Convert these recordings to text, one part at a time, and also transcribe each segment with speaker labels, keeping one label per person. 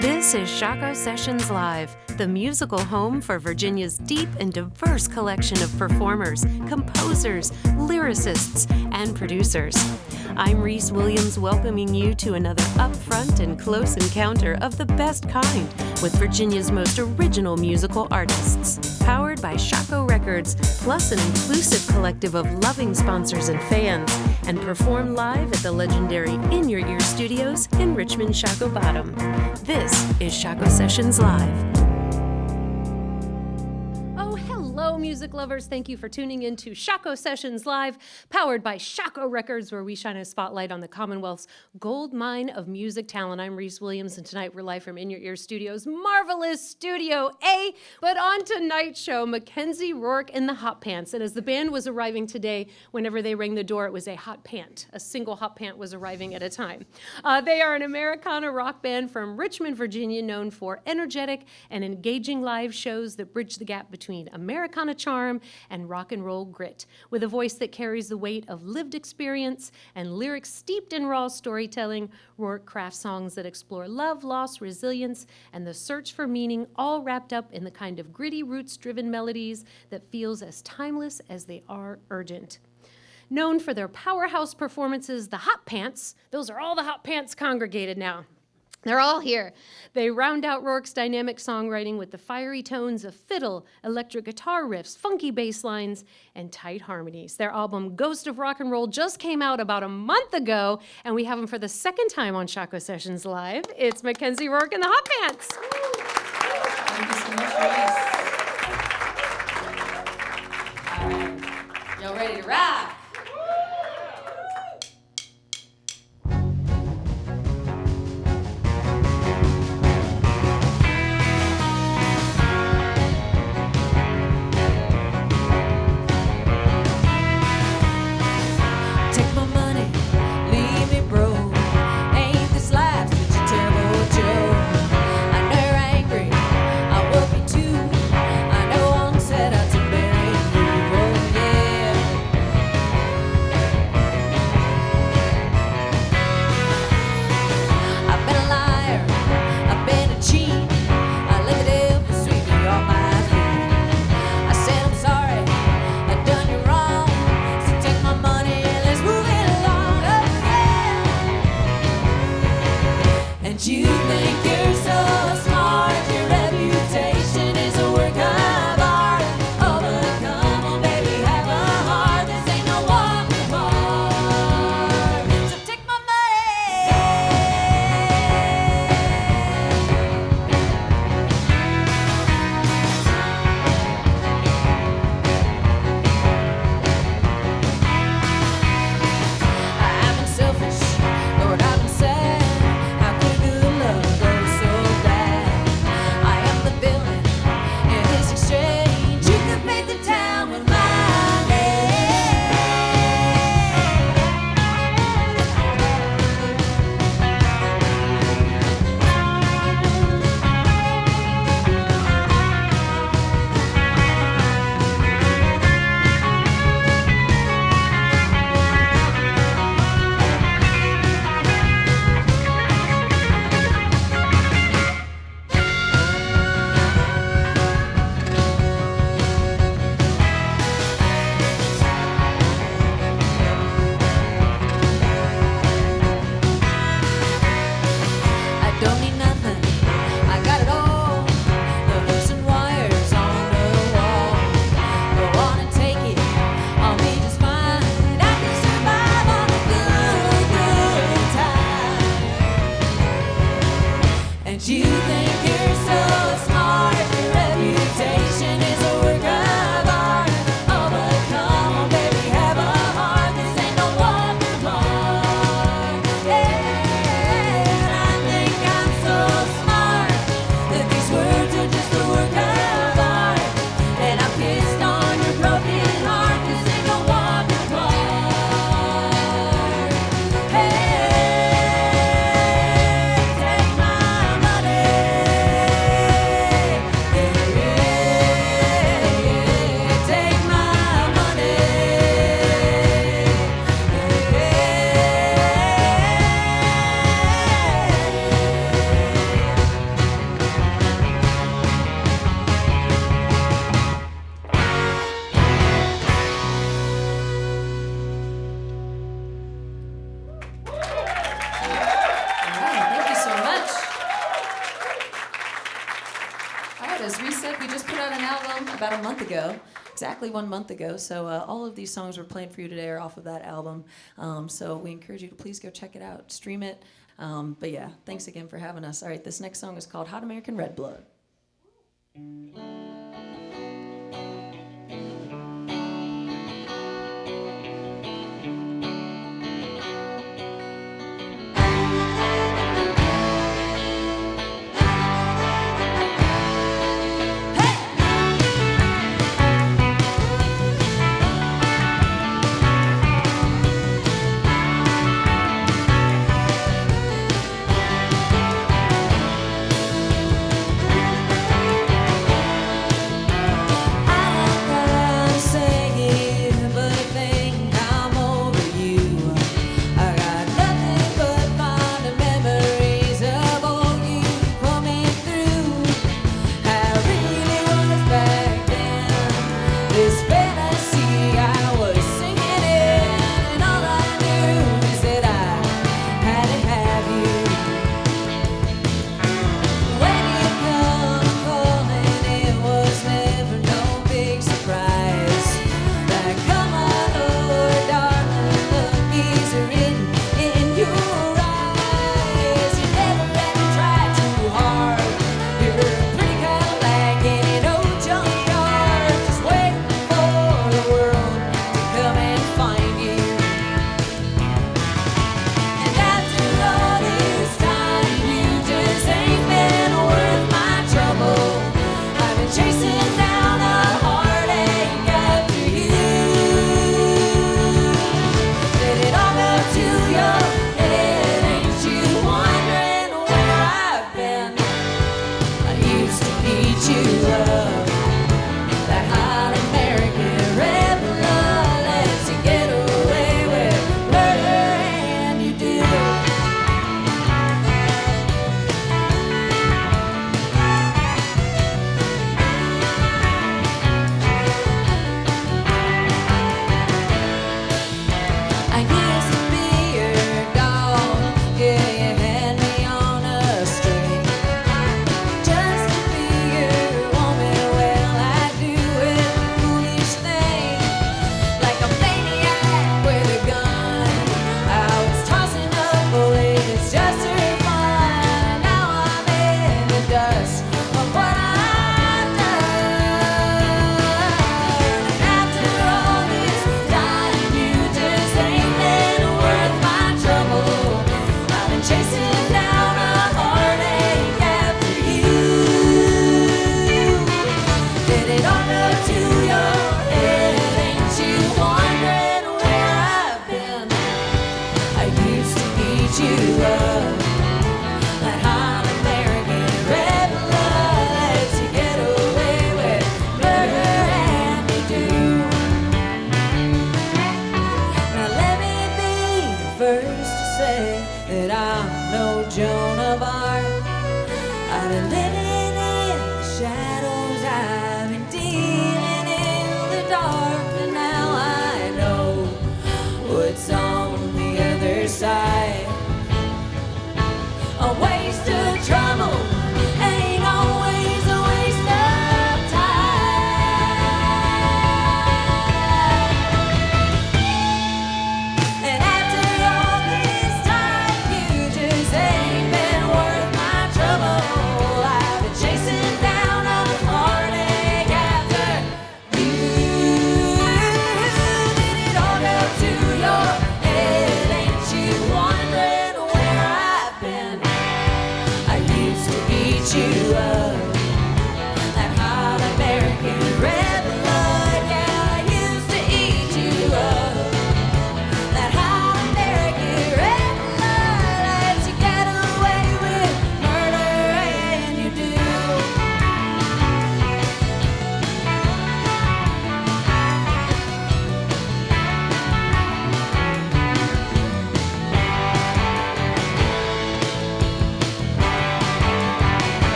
Speaker 1: This is Shockoe Sessions Live, the musical home for Virginia's deep and diverse collection of performers, composers, lyricists, and producers. I'm Reese Williams, welcoming you to another upfront and close encounter of the best kind with Virginia's most original musical artists. Powered by Shockoe Records, plus an inclusive collective of loving sponsors and fans, and performed live at the legendary In Your Ear Studios in Richmond, Shockoe Bottom. This is Shockoe Sessions Live. Hello, music lovers. Thank you for tuning in to Shockoe Sessions Live, powered by Shockoe Records, where we shine a spotlight on the Commonwealth's gold mine of music talent. I'm Reese Williams, and tonight we're live from In Your Ear Studios' marvelous Studio A. But on tonight's show, Mackenzie Roark and the Hotpants. And as the band was arriving today, whenever they rang the door, it was a hot pant. A single hot pant was arriving at a time. They are an Americana rock band from Richmond, Virginia, known for energetic and engaging live shows that bridge the gap between Americana charm and rock and roll grit. With a voice that carries the weight of lived experience and lyrics steeped in raw storytelling, Roark crafts songs that explore love, loss, resilience, and the search for meaning, all wrapped up in the kind of gritty, roots-driven melodies that feels as timeless as they are urgent. Known for their powerhouse performances, the Hotpants, those are all the Hotpants congregated now. They're all here. They round out Roark's dynamic songwriting with the fiery tones of fiddle, electric guitar riffs, funky bass lines, and tight harmonies. Their album Ghost of Rock and Roll just came out about a month ago, and we have them for the second time on Shockoe Sessions Live. It's Mackenzie Roark and the Hotpants.
Speaker 2: Thank you so much, Reese. All right. Y'all ready to rock?
Speaker 3: Take my money.
Speaker 2: Roark, you just put out an album about a month ago, exactly 1 month ago. So all of these songs we're playing for you today are off of that album. So we encourage you to please go check it out, stream it. But yeah, thanks again for having us. All right, this next song is called Hot American Red Blood.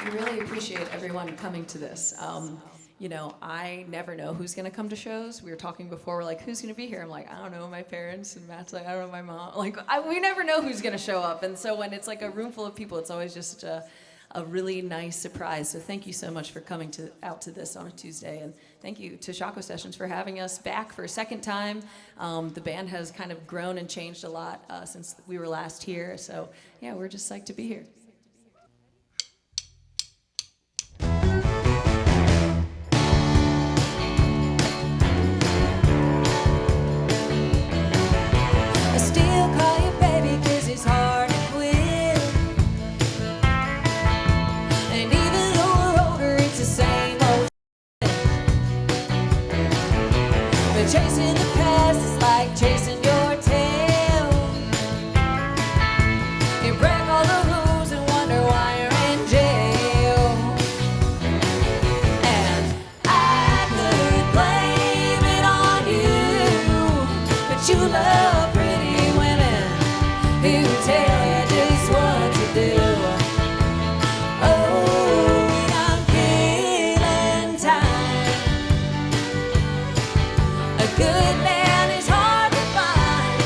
Speaker 2: We really appreciate everyone coming to this. You know, I never know who's gonna come to shows. We were talking before, we're like, who's gonna be here? I'm like, I don't know, my parents, and Matt's like, I don't know, my mom. Like, we never know who's gonna show up. And so when it's like a room full of people, it's always just a really nice surprise. So thank you so much for coming out to this on a Tuesday. And thank you to Shockoe Sessions for having us back for a second time. The band has kind of grown and changed a lot since we were last here. So yeah, we're just psyched to be here.
Speaker 3: I still call you baby 'cause it's hard to quit. And even though we're older, it's the same old shit. But chasing the past is like chasing your tail. You break all the rules and wonder why you're in jail. And I could blame it on you, but you love pretty women who tell you just what to do. Oh, and I'm killing time. A good man is hard to find,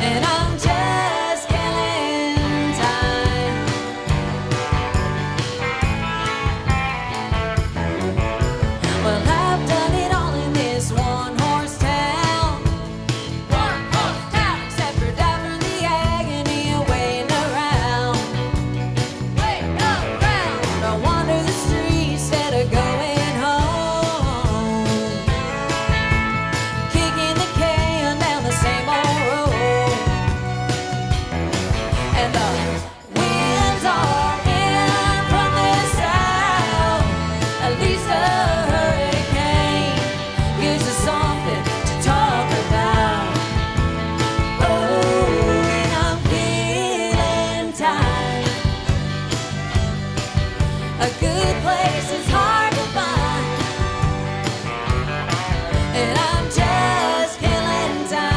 Speaker 3: and I'm just killing time. Well, I've done it all in this one-horse town. One-horse town, except for die from the agony of waiting around. Waiting around. I wander the streets instead of going home. Kicking the can down the same old road. And the winds are in from the south. At least a hurricane gives us something to talk about. Oh, and I'm killing time. A good place is hard to find, and I'm just killing time.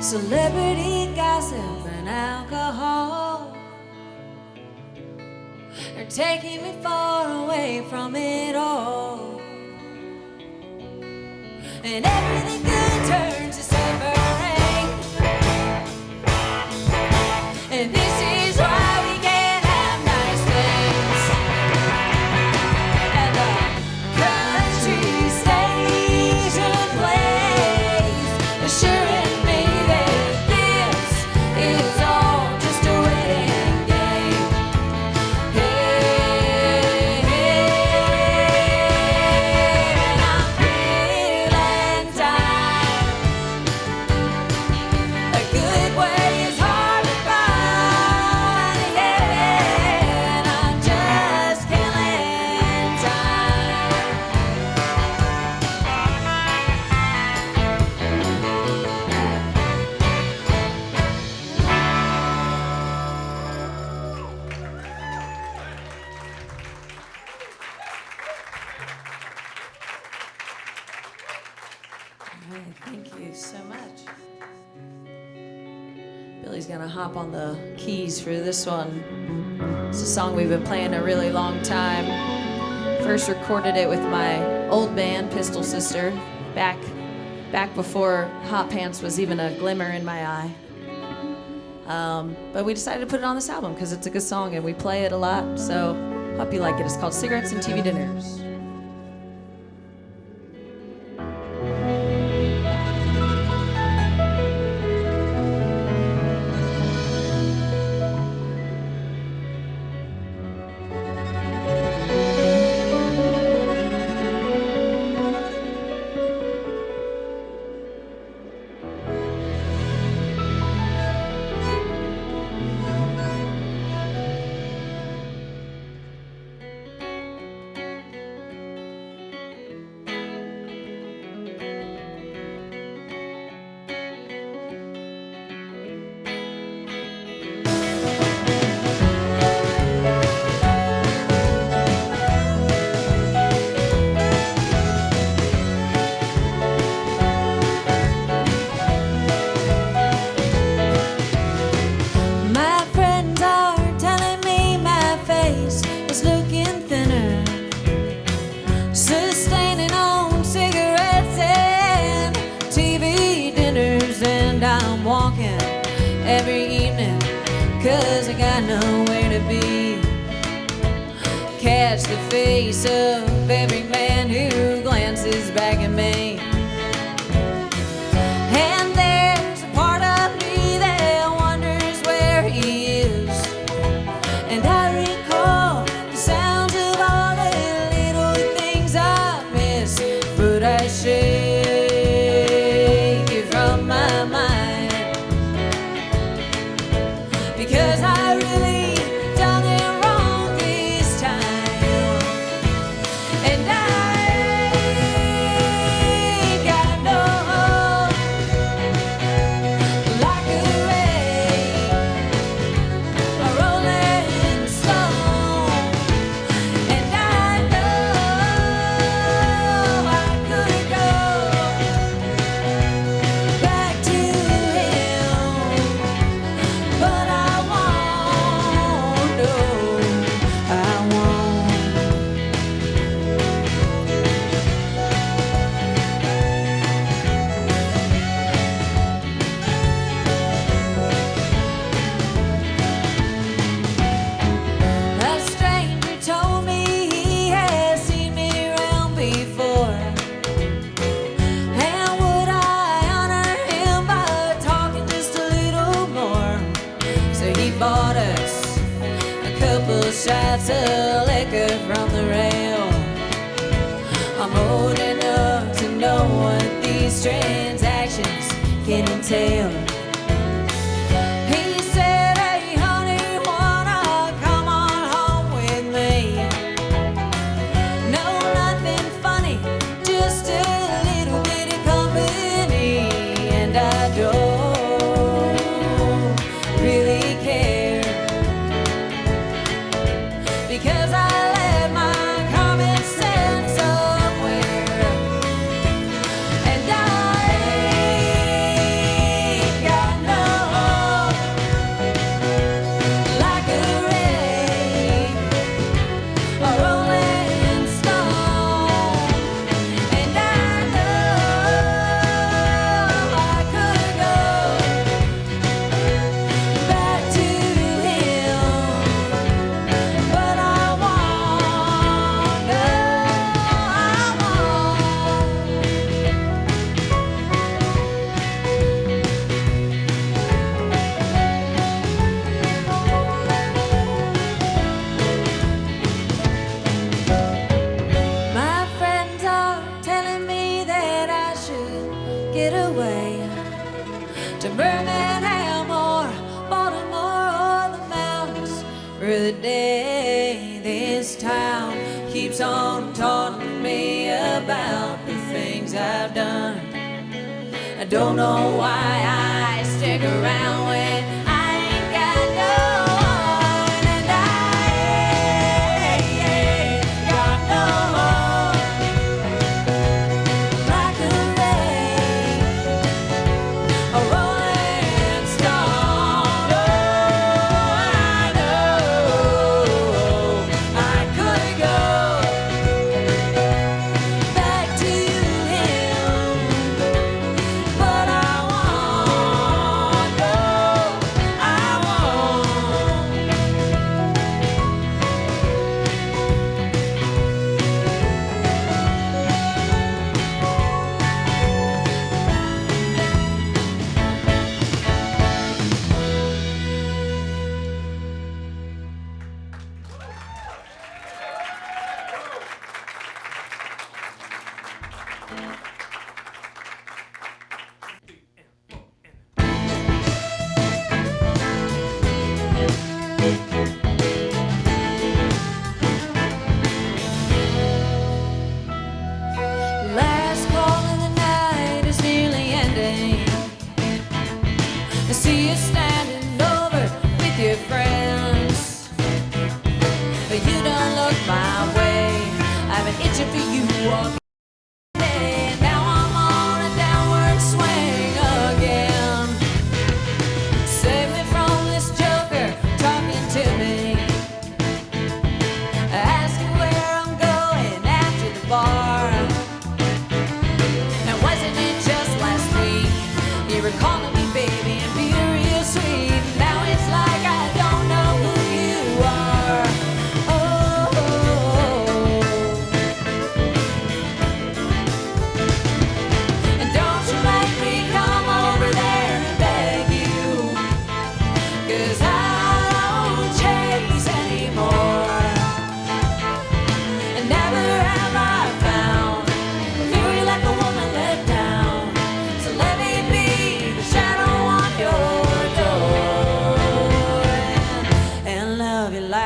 Speaker 3: Celebrity gossip and alcohol are taking me far away from it all. And everything good turns to suffering. And this is why we can't have nice things. And the country station plays, assuring me that this is all just a waiting game. Hey, and I'm killing time. A good way is hard to find, yeah, and I'm just killing time.
Speaker 2: All right, thank you so much. Billy's gonna hop on the keys for this one. It's a song we've been playing a really long time. First recorded it with my old band, Pistol Sister, back before Hotpants was even a glimmer in my eye. But we decided to put it on this album because it's a good song and we play it a lot. So hope you like it. It's called Cigarettes and TV Dinners.
Speaker 3: 'cause I got nowhere to be. Catch the face of every man who glances back at me. And there's a part of me that wonders where he is. And I recall the sounds of all the little things I miss, but I shake it from my mind, because I really done it wrong this time. And I ain't got no hope, like a wave, a rolling stone. And I know I could go back to him, but I won't, no, I won't. A stranger told me he has seen me around before. And would I honor him by talking just a little more? So he bought us a couple shots of liquor from the rail. I'm old enough to know what these transactions can entail. He said, "Hey honey, wanna come on home with me? No, nothing funny, just a little bit of company." And I don't really care, because I left my common sense somewhere. And I ain't got no hope, like a wave, a rolling stone. And I know I could go back to him, but I won't, no, I won't. My friends are telling me that I should get away to Birmingham or Baltimore or the mountains for the day. This town keeps on taunting me about the things I've done. I don't know why I stick around when I ain't got no one. And I ain't got no one, like a wave, a rolling stone. Oh, I know I could go back to him, but I won't, no,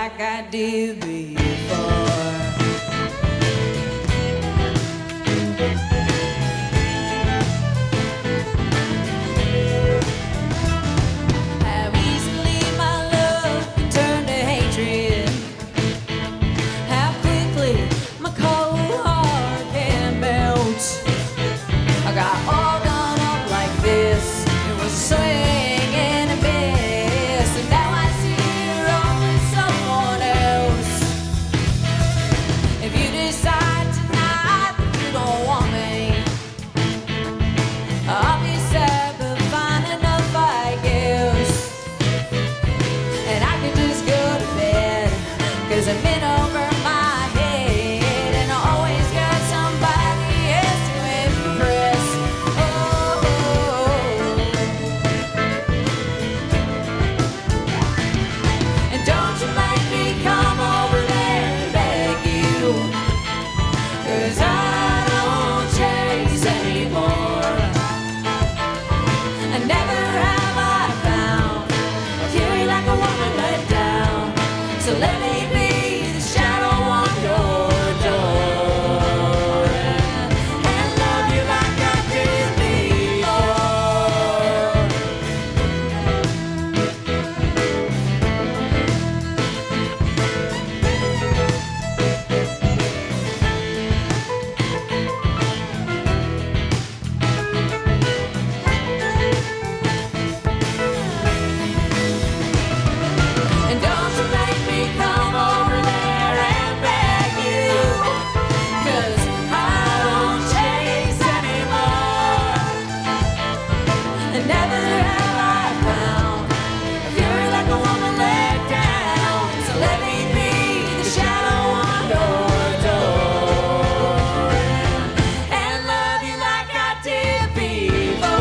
Speaker 3: like I did before. How easily my love can turn to hatred. How quickly my cold heart can melt. I got all done up like this. It was a swing and a miss, and now I see you're only someone else. If you decide tonight that you don't want me, I'll be sad but fine enough, I guess. And I could just go to bed, 'cause I'm in over my head, and I always got somebody else to impress. And don't you make me come over there and beg you, 'cause I don't chase anymore. And never have I found a fury like a woman let down. So let me be the shadow on your door, and love you like I did before. And don't you make me come over there and beg you, 'cause I don't chase anymore. And never have I found a fury like a woman let down. So let me be the shadow on your door, and love you like I did before.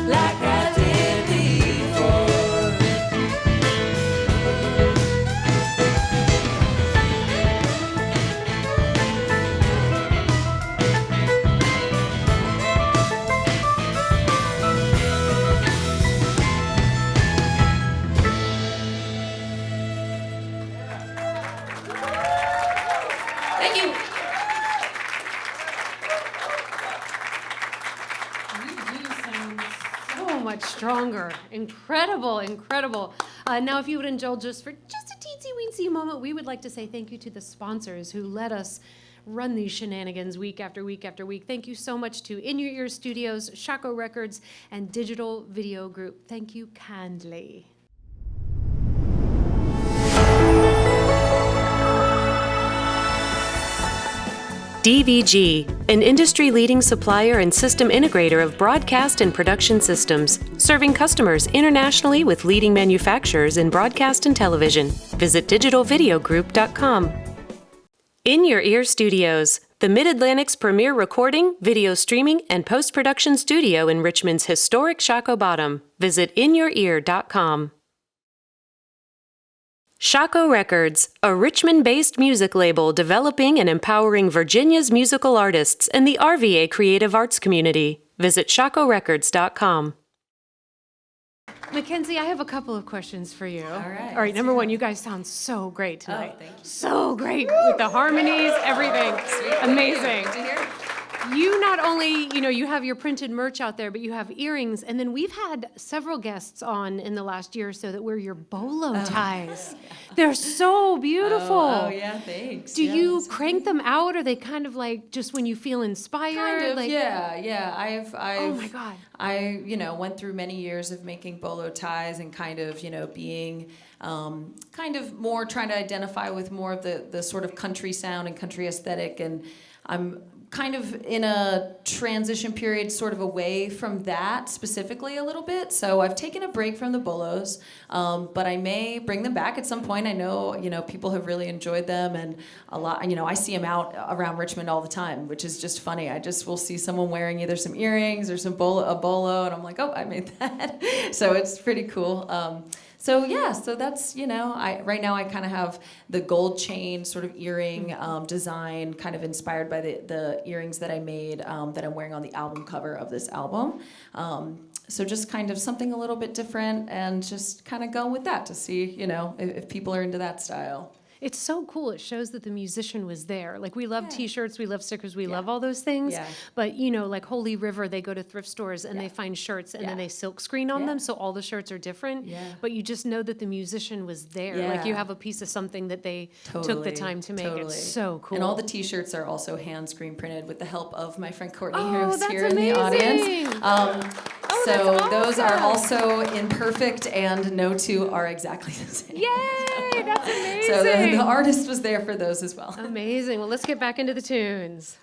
Speaker 3: Like I did before. Thank you.
Speaker 1: You do sound so much stronger. Incredible, incredible. Now, if you would indulge us for just a teensy-weensy moment, we would like to say thank you to the sponsors who let us run these shenanigans week after week after week. Thank you so much to In Your Ear Studios, Shockoe Records, and Digital Video Group. Thank you kindly.
Speaker 4: DVG, an industry-leading supplier and system integrator of broadcast and production systems, serving customers internationally with leading manufacturers in broadcast and television. Visit digitalvideogroup.com. In Your Ear Studios, the Mid-Atlantic's premier recording, video streaming, and post-production studio in Richmond's historic Shockoe Bottom. Visit inyourear.com. Shockoe Records, a Richmond-based music label developing and empowering Virginia's musical artists and the RVA creative arts community. Visit shockoerecords.com.
Speaker 1: Mackenzie, I have a couple of questions for you.
Speaker 2: All right,
Speaker 1: All right,
Speaker 2: let's
Speaker 1: number
Speaker 2: hear
Speaker 1: one,
Speaker 2: it.
Speaker 1: you guys sound so great tonight.
Speaker 2: Oh, thank you.
Speaker 1: So great with the harmonies, everything. Amazing.
Speaker 2: Good to hear.
Speaker 1: You not only, you have your printed merch out there, but you have earrings. And then we've had several guests on in the last year or so that wear your bolo ties. They're so beautiful.
Speaker 2: Oh, yeah, thanks.
Speaker 1: Do
Speaker 2: Yeah,
Speaker 1: you
Speaker 2: that's
Speaker 1: crank them out? Or are they kind of like just when you feel inspired?
Speaker 2: Kind of,
Speaker 1: like,
Speaker 2: yeah. I've
Speaker 1: Oh my God.
Speaker 2: I went through many years of making bolo ties and kind of being kind of more trying to identify with more of the sort of country sound and country aesthetic, and I'm kind of in a transition period sort of away from that specifically a little bit. So I've taken a break from the bolos, but I may bring them back at some point. I know, people have really enjoyed them, and a lot, I see them out around Richmond all the time, which is just funny. I just will see someone wearing either some earrings or a bolo, and I'm like, oh, I made that. So it's pretty cool. So that's, right now I kind of have the gold chain sort of earring design kind of inspired by the earrings that I made that I'm wearing on the album cover of this album. So just kind of something a little bit different, and just kind of go with that to see, if people are into that style.
Speaker 1: It's so cool. It shows that the musician was there. Like, we love
Speaker 2: Yeah.
Speaker 1: T-shirts, we love stickers, we
Speaker 2: Yeah.
Speaker 1: love all those things.
Speaker 2: Yeah.
Speaker 1: But, like Holy River, they go to thrift stores and
Speaker 2: Yeah.
Speaker 1: they find shirts and then
Speaker 2: Yeah.
Speaker 1: they silk screen on
Speaker 2: Yeah.
Speaker 1: them, so all the shirts are different.
Speaker 2: Yeah.
Speaker 1: But you just know that the musician was there. Like, you
Speaker 2: Yeah.
Speaker 1: have a piece of something that they took the
Speaker 2: Totally,
Speaker 1: time to make.
Speaker 2: totally.
Speaker 1: It's so cool.
Speaker 2: And all the T-shirts are also hand screen printed with the help of my friend Courtney,
Speaker 1: Oh,
Speaker 2: who's
Speaker 1: that's
Speaker 2: here in the audience.
Speaker 1: amazing.
Speaker 2: So
Speaker 1: that's
Speaker 2: those are
Speaker 1: awesome.
Speaker 2: also imperfect, and no two are exactly the same.
Speaker 1: Yay! That's amazing.
Speaker 2: So the artist was there for those as well.
Speaker 1: Amazing. Well, let's get back into the tunes.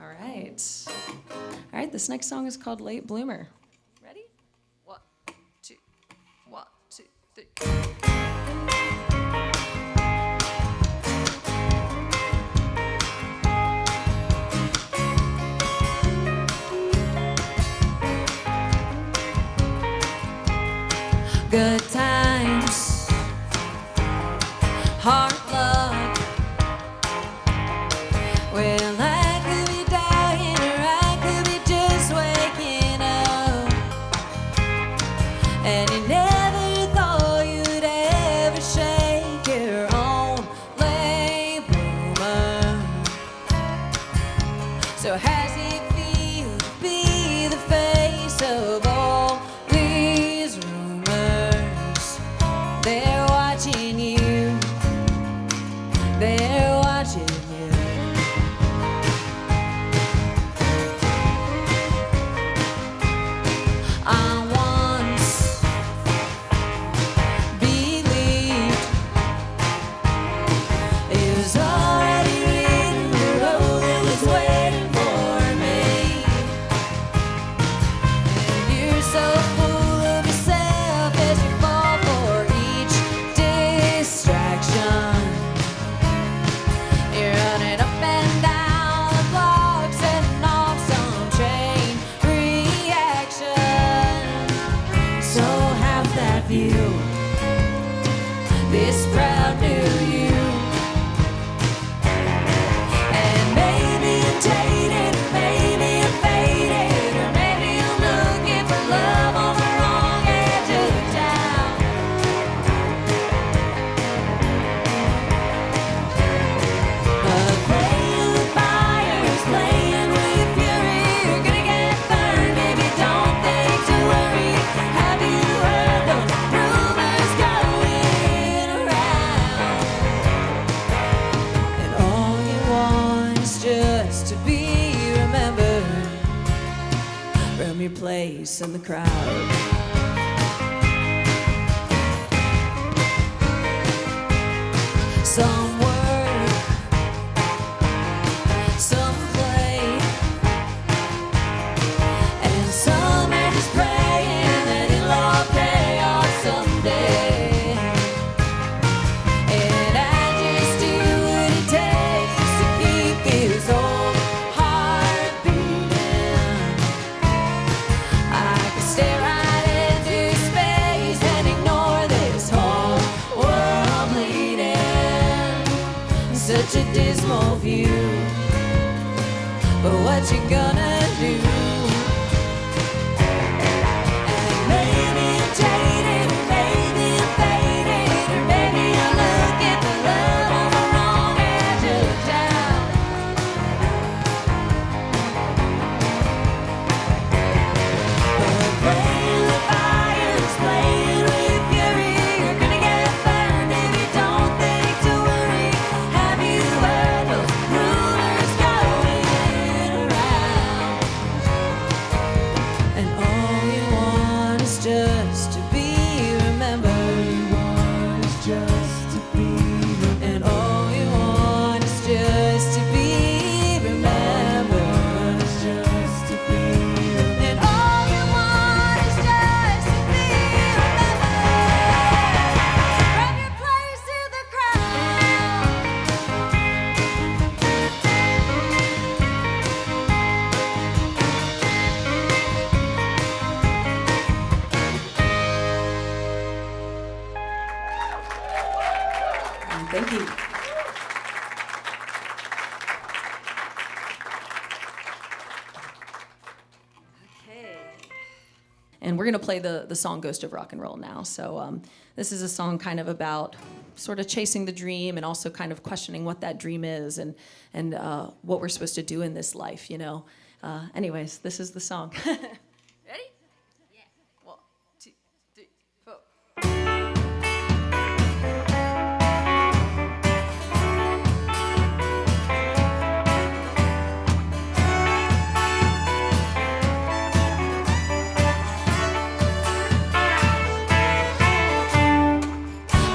Speaker 2: All right. All right, this next song is called Late Bloomer. Ready? 1, 2, 1, 2, 3.
Speaker 3: Good times, hard luck. Well, I could be dying or I could be just waking up. And you never thought you'd ever shake your own late bloomer. So how's it feel to be the face of all these rumors? They're watching you. They're watching you. I once believed it was already written, the road that was waiting for me. And you're so full of yourself as you fall for each distraction. You're running up and down the block, setting off some chain reaction. So how's that view? This proud new you. And maybe you're jaded, maybe you're faded, or maybe you're looking for love on the wrong edge of town. Playing with fires, playing with fury. You're gonna get burned if you don't think to worry. Have you heard those rumors going around? And all you want is just to be remembered from your place in the crowd. Some work, some play, and some are just praying that it'll all pay off someday. And I just do what it takes to keep this old heart beating. I could stare right into space and ignore this whole world bleeding. Such a dismal view, but what you gonna do? And maybe you're jaded, maybe you're faded, or maybe you're looking for love on the wrong edge of town. But playing with fires, playing with fury, you're gonna get burned if you don't think to worry. Have you heard those rumors going around? And all you want is just to be remembered. And all you want is just to be remembered. And all you want is just to be remembered from your place in the crowd.
Speaker 2: Thank you. And we're gonna play the song "Ghost of Rock and Roll" now. So this is a song kind of about sort of chasing the dream and also kind of questioning what that dream is and what we're supposed to do in this life, you know. Anyways, this is the song. Ready? Yeah. 1, 2, 3, 4.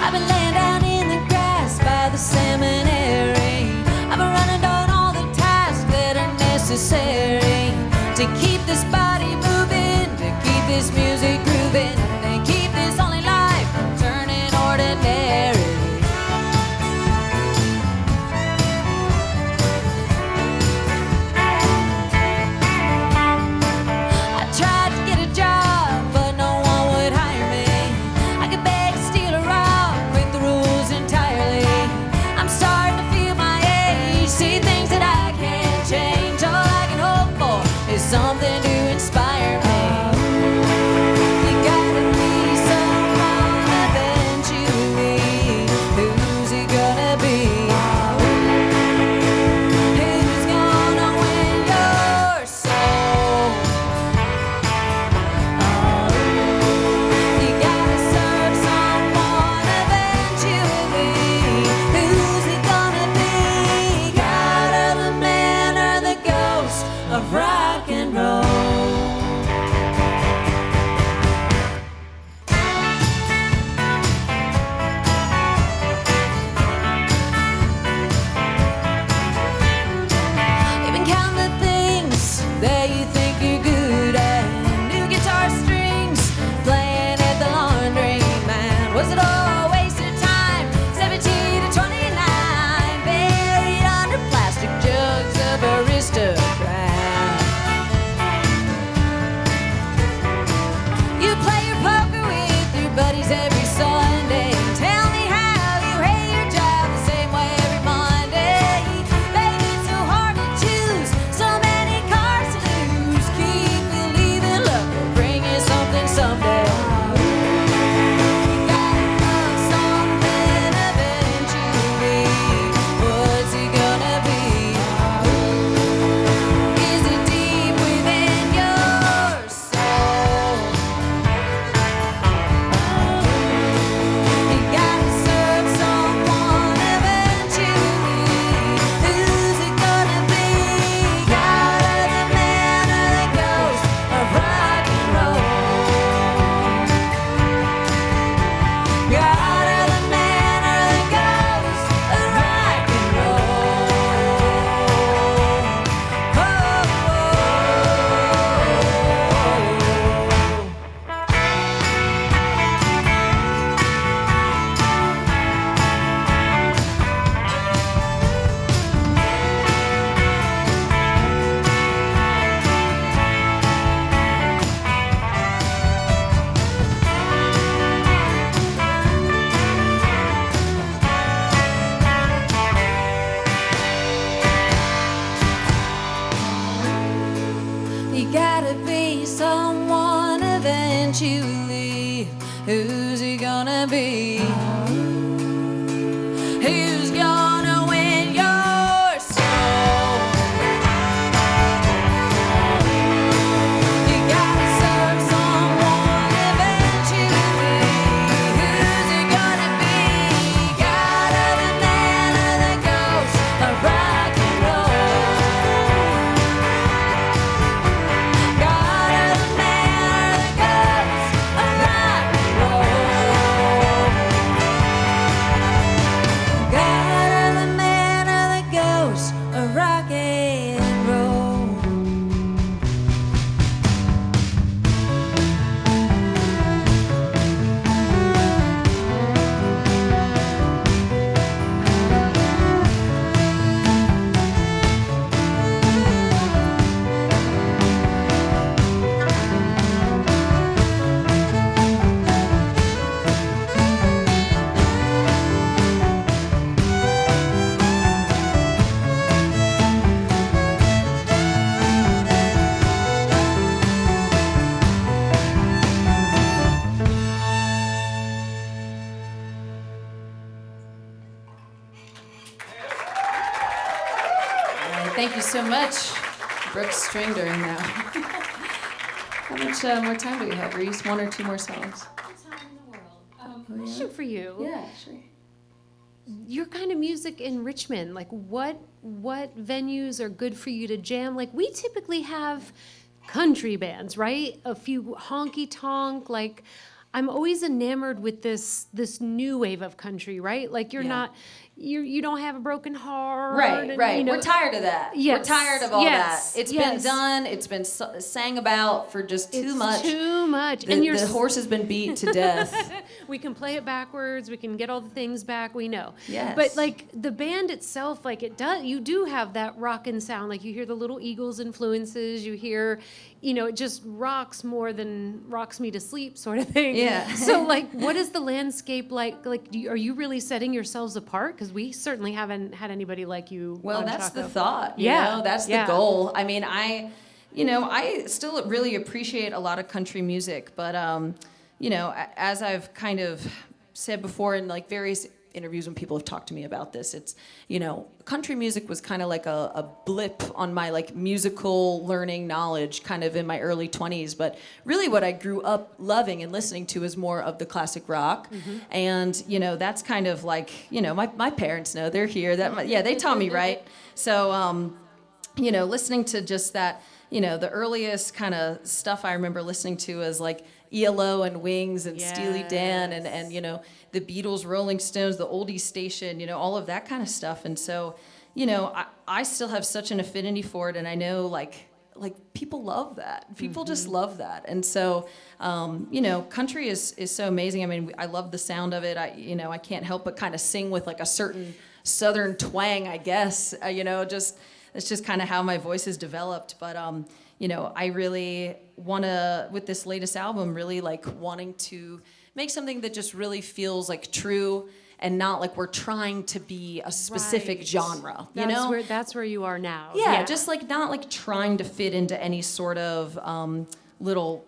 Speaker 3: I've been laying down in the grass by the seminary. I've been running down all the tasks that are necessary to keep this body moving, to keep this music grooving, and keep this only life from turning ordinary. I tried to get a job, but no one would hire me. I could beg, steal, or rob, break the rules entirely. I'm starting to feel my age, see things that I can't change. All I can hope for is something to inspire me. You gotta be someone eventually. Who's it gonna be? Who's gonna win your soul? You gotta serve someone eventually. Who's it gonna be? God or the man or the ghost of rock and roll? You've been counting the things that you think you're good at. New guitar strings, playing at the laundry man. Was it all a waste of time? 17 to 29, buried under plastic jugs of aristocrat. You play your poker with your buddies every Sunday. Tell me how you hate your job the same way every Monday. Baby, it's so hard to choose, so many cards to lose. Keep believing luck will bring you something someday. You gotta love something eventually. What's it gonna be? Is it deep within your soul? You gotta serve someone eventually. Who's it gonna be? God or the man or the ghost of rock and roll? God or the man or the ghost of rock and roll. You gotta be someone eventually. Who's it gonna be? Who's gonna win your soul? You gotta serve someone eventually. Who's it gonna be? God or the man or the ghost of rock and roll? God or the man or the ghost of rock and roll?
Speaker 2: Thank you so much. Brooke's string during now. How much more time do we have, Reese? One or two more songs?
Speaker 1: Question for you.
Speaker 2: Yeah, sure.
Speaker 1: Your kind of music in Richmond, like what venues are good for you to jam? Like we typically have country bands, right? A few honky tonk, like I'm always enamored with this new wave of country, right? Like you're not you don't have a broken heart.
Speaker 2: Right,
Speaker 1: and,
Speaker 2: right.
Speaker 1: you know,
Speaker 2: We're tired of that.
Speaker 1: Yes,
Speaker 2: We're tired of all
Speaker 1: yes,
Speaker 2: that. It's
Speaker 1: yes.
Speaker 2: been done. It's been sang about for just too
Speaker 1: it's
Speaker 2: much.
Speaker 1: Too much.
Speaker 2: The,
Speaker 1: and you're
Speaker 2: the horse has been beat to death.
Speaker 1: we can play it backwards. We can get all the things back. We know.
Speaker 2: Yes.
Speaker 1: But like the band itself, like it does. You do have that rockin' sound. Like you hear the Little Eagles influences. You hear, it just rocks more than rocks me to sleep, sort of thing.
Speaker 2: Yeah.
Speaker 1: So like, what is the landscape like? Like, are you really setting yourselves apart? Because we certainly haven't had anybody like you.
Speaker 2: Well,
Speaker 1: on
Speaker 2: that's
Speaker 1: Shockoe.
Speaker 2: the thought. That's the
Speaker 1: yeah.
Speaker 2: goal. I mean, I still really appreciate a lot of country music, but as I've kind of said before in like various interviews when people have talked to me about this, it's country music was kind of like a blip on my like musical learning knowledge kind of in my early 20s, but really what I grew up loving and listening to is more of the classic rock. And that's kind of like my parents know, they're here, they taught me right. So listening to just that, the earliest kind of stuff I remember listening to was like ELO and Wings and Steely Dan and the Beatles, Rolling Stones, the oldies station, all of that kind of stuff. And so, I still have such an affinity for it, and I know like people love that. People just love that. And so, country is so amazing. I mean, I love the sound of it. I can't help but kind of sing with like a certain Southern twang, I guess. It's just kind of how my voice is developed. But I really want to, with this latest album, really like wanting to make something that just really feels like true and not like we're trying to be a specific
Speaker 1: Right.
Speaker 2: genre,
Speaker 1: That's where you are now.
Speaker 2: Yeah, just like not like trying to fit into any sort of little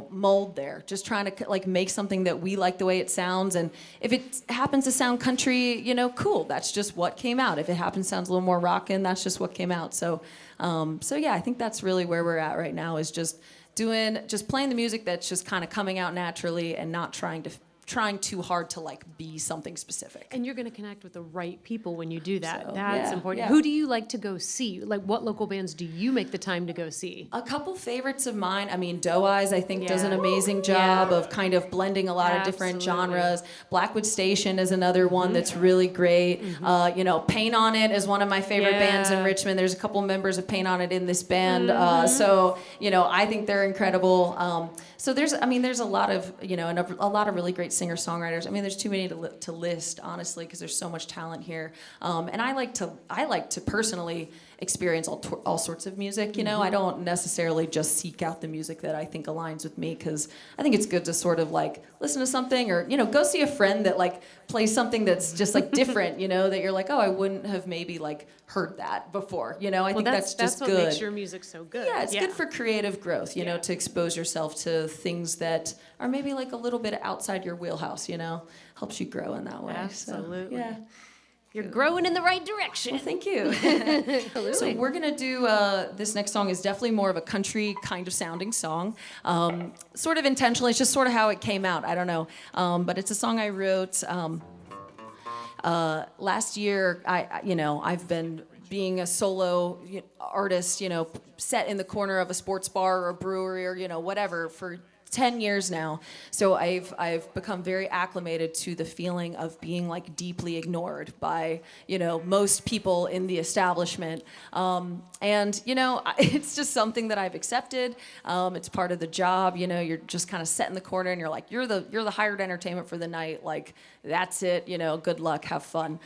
Speaker 2: mold there. Just trying to like make something that we like the way it sounds, and if it happens to sound country, cool. That's just what came out. If it happens to sound a little more rockin', that's just what came out. So yeah, I think that's really where we're at right now, is just playing the music that's just kind of coming out naturally and not trying too hard to like be something specific.
Speaker 1: And you're going to connect with the right people when you do that.
Speaker 2: So,
Speaker 1: That's
Speaker 2: yeah,
Speaker 1: important.
Speaker 2: yeah.
Speaker 1: Who do you like to go see? Like what local bands do you make the time to go see?
Speaker 2: A couple favorites of mine. I mean, Doe Eyes, I think, does an
Speaker 1: Yeah.
Speaker 2: amazing job of kind of blending a lot of different
Speaker 1: Absolutely.
Speaker 2: genres. Blackwood Station is another one that's really great. Paint On It is one of my favorite bands in
Speaker 1: Yeah.
Speaker 2: Richmond. There's a couple members of Paint On It in this band. So I think they're incredible. So there's a lot of, and a lot of really great singer-songwriters. I mean, there's too many to list, honestly, because there's so much talent here. And I like to personally experience all sorts of music. I don't necessarily just seek out the music that I think aligns with me, because I think it's good to sort of like listen to something, or go see a friend that like plays something that's just like different. That you're like, oh, I wouldn't have maybe like heard that before. I think that's just
Speaker 1: what
Speaker 2: good.
Speaker 1: makes your music so good.
Speaker 2: Yeah, it's good for creative growth,
Speaker 1: Yeah.
Speaker 2: to expose yourself to things that are maybe like a little bit outside your wheelhouse, helps you grow in that way.
Speaker 1: Absolutely.
Speaker 2: So, yeah.
Speaker 1: You're growing in the right direction.
Speaker 2: Well, thank you. So we're going to do, this next song is definitely more of a country kind of sounding song. Sort of intentionally, it's just sort of how it came out. I don't know. But it's a song I wrote last year. I've been being a solo artist, set in the corner of a sports bar or a brewery or, whatever for 10 years now. So I've become very acclimated to the feeling of being like deeply ignored by, most people in the establishment. It's just something that I've accepted. It's part of the job. You're just kind of set in the corner and you're like, you're the hired entertainment for the night. Like, that's it, good luck, have fun.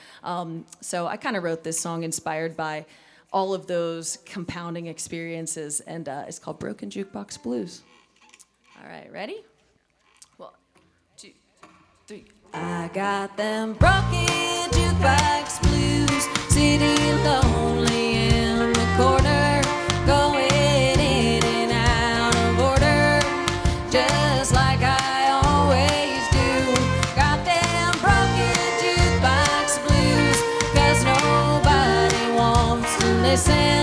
Speaker 2: So I kind of wrote this song inspired by all of those compounding experiences, and it's called Broken Jukebox Blues. All right, ready? 1, 2, 3.
Speaker 3: I got them broken jukebox blues, sitting lonely in the corner, going in and out of order, just like I always do. Got them broken jukebox blues, 'cause nobody wants to listen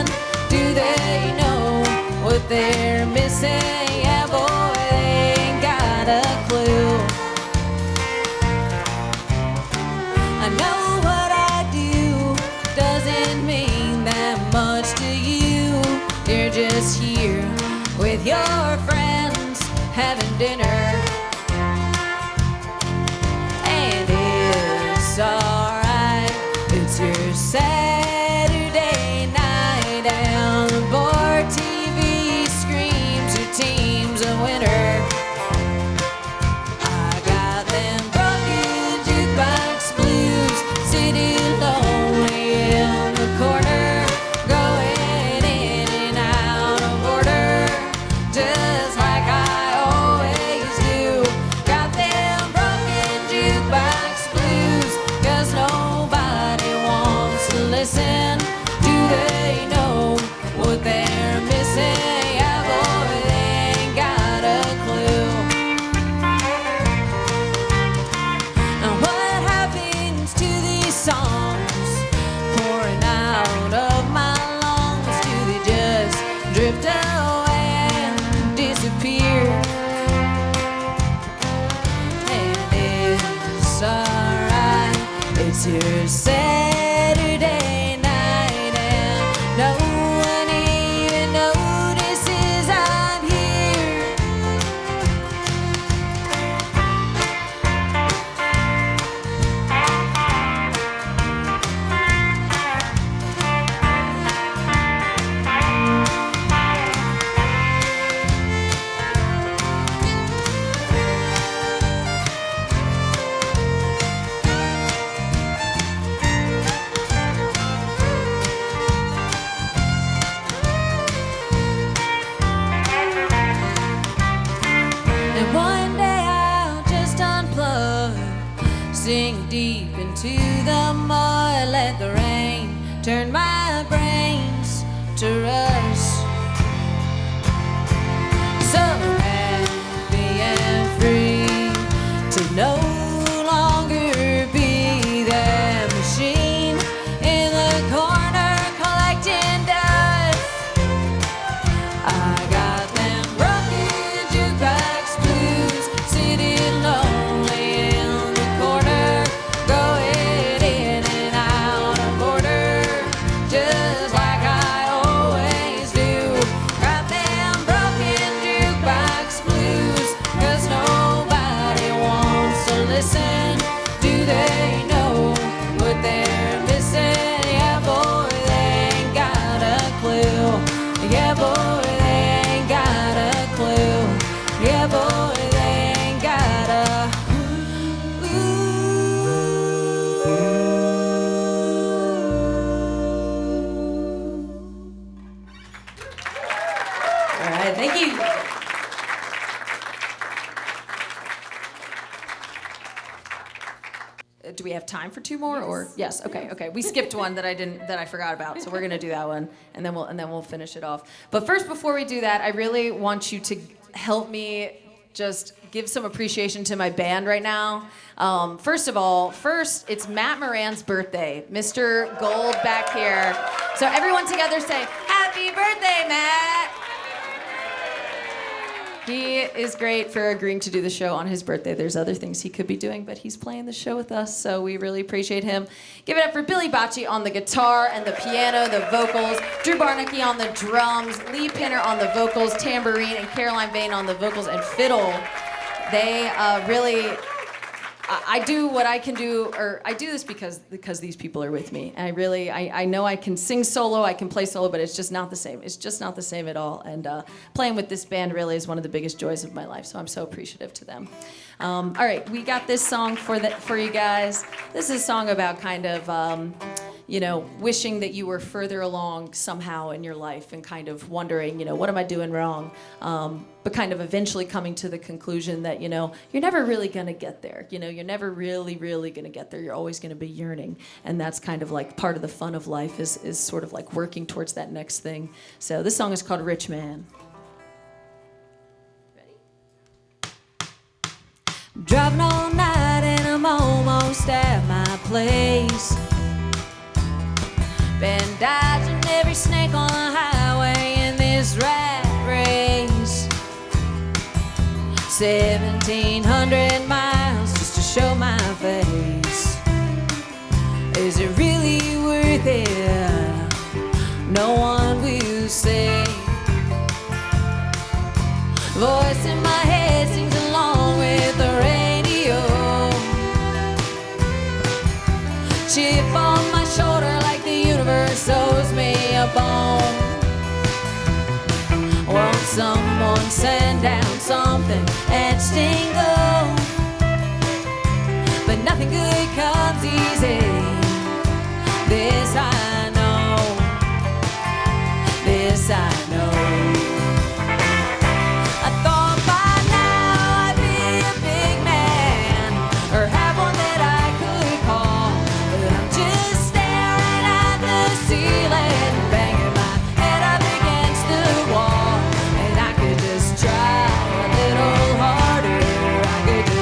Speaker 3: it's alright. It's your Saturday night and no one even notices I'm here. And one day I'll just unplug, sink deep into the mud, let the rain turn my brains to rust. So happy and free to no longer be that machine in the corner collecting dust. I got them broken jukebox blues, sitting lonely in the corner, going in and out of order, just like I always do. Got them broken jukebox blues, 'cause nobody wants to listen. Do they know what they're missing? Yeah, boy, they ain't got a clue. Yeah, boy, they ain't got a clue. Yeah, boy, they ain't got a
Speaker 2: All right, thank you. Do we have time for two more, or yes? Okay. We skipped one that I forgot about, so we're gonna do that one, and then we'll finish it off. But first, before we do that, I really want you to help me just give some appreciation to my band right now. First, it's Matt Moran's birthday. Mr. Gold back here. So everyone together say, "Happy birthday, Matt!" He is great for agreeing to do the show on his birthday. There's other things he could be doing, but he's playing the show with us, so we really appreciate him. Give it up for Billy Bocci on the guitar and the piano, the vocals, Drew Barnacky on the drums, Lee Pinner on the vocals, tambourine, and Caroline Bain on the vocals and fiddle. They really... I do what I can do, or I do this because these people are with me. And I know I can sing solo, I can play solo, but it's just not the same. It's just not the same at all. And playing with this band really is one of the biggest joys of my life, so I'm so appreciative to them. All right, we got this song for you guys. This is a song about kind of, wishing that you were further along somehow in your life and kind of wondering, what am I doing wrong? But kind of eventually coming to the conclusion that, you're never really going to get there. You're never really, really going to get there. You're always going to be yearning. And that's kind of like part of the fun of life is sort of like working towards that next thing. So this song is called Rich Man.
Speaker 3: driving all night and I'm almost at my place. Been dodging every snake on the highway in this rat race. 1,700 miles just to show my face. Is it really worth it? No one will say. Voice in my head sings along with the radio. Chip on my shoulder like the universe owes me a bone. Won't someone send down something etched in gold? But nothing good comes easy. This I know. This I know. I could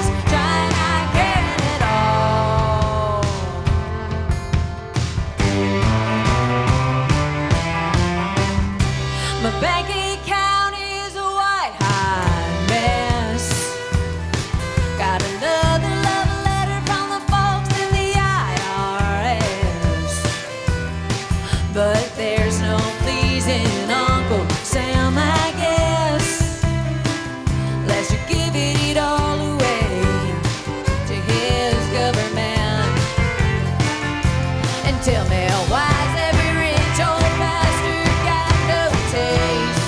Speaker 3: Tell me why's every rich old bastard got no taste?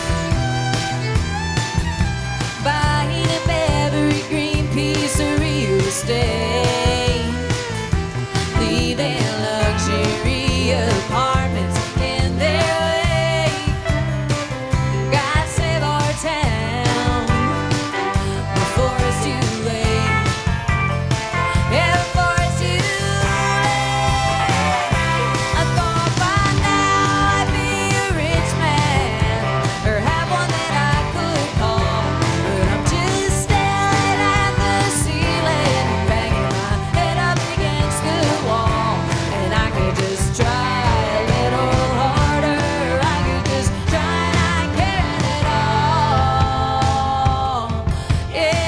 Speaker 3: Buying up every green piece of real estate, leaving luxury apartments in their wake. God save our town before it's too late. Yeah, before it's too late. I thought by now I'd be a rich man, or have one that I could call, but I'm just staring at the ceiling, banging my head up against the wall. And I could just try a little harder, I could just try not caring at all. Yeah.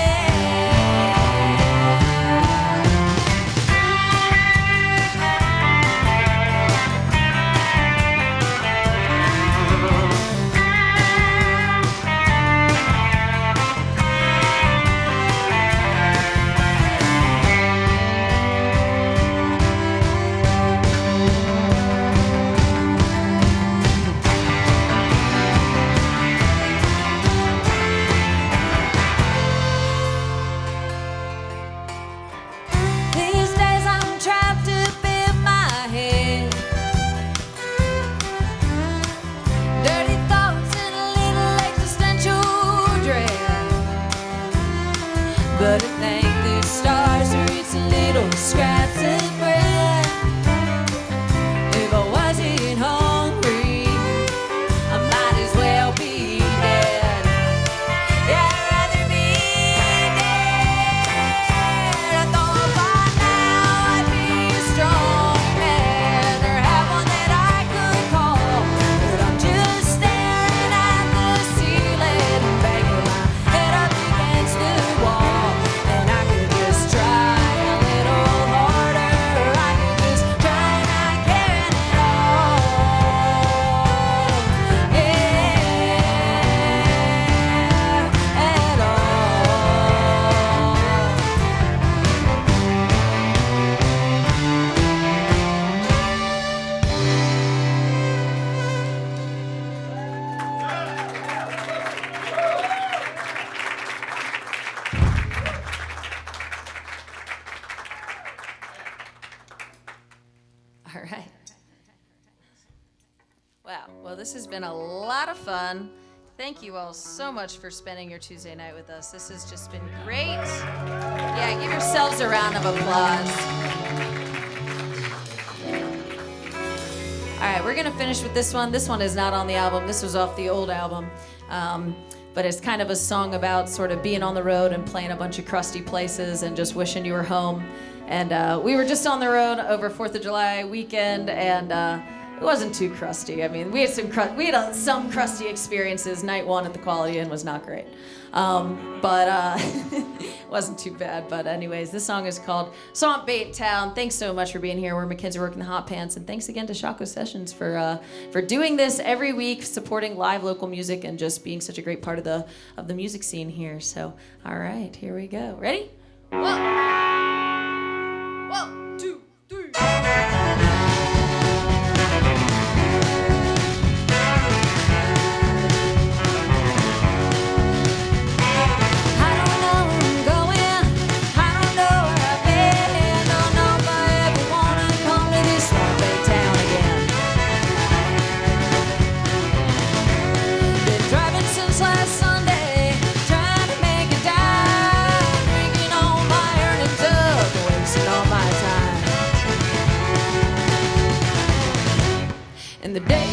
Speaker 3: These days I'm trapped up in my head. Dirty thoughts and a little existential dread. But I thank the stars for its little scraps of bread. If I wasn't hungry, I might as well be dead. Yeah, I'd rather be dead. I thought by now I'd be a strong man, or have one that I could call, but I'm just staring at the ceiling, banging my head up against the wall. And I could just try a little harder, I could just try not caring at all. Yeah, at all. All right. Wow. Well, this has been a lot of fun. Thank you all so much for spending your Tuesday night with us. This has just been great. Yeah, give yourselves a round of applause. All right, we're going to finish with this one. This one is not on the album. This was off the old album. But it's kind of a song about sort of being on the road and playing a bunch of crusty places and just wishing you were home. And we were just on the road over 4th of July weekend, and it wasn't too crusty. I mean, we had some crusty experiences. Night one at the Quality Inn was not great. But it wasn't too bad. But anyways, this song is called Swamp Bait Town. Thanks so much for being here. We're Mackenzie Roark and the Hotpants, and thanks again to Shockoe Sessions for doing this every week, supporting live local music and just being such a great part of the music scene here. So, all right, here we go. Ready? One, two, three. And the day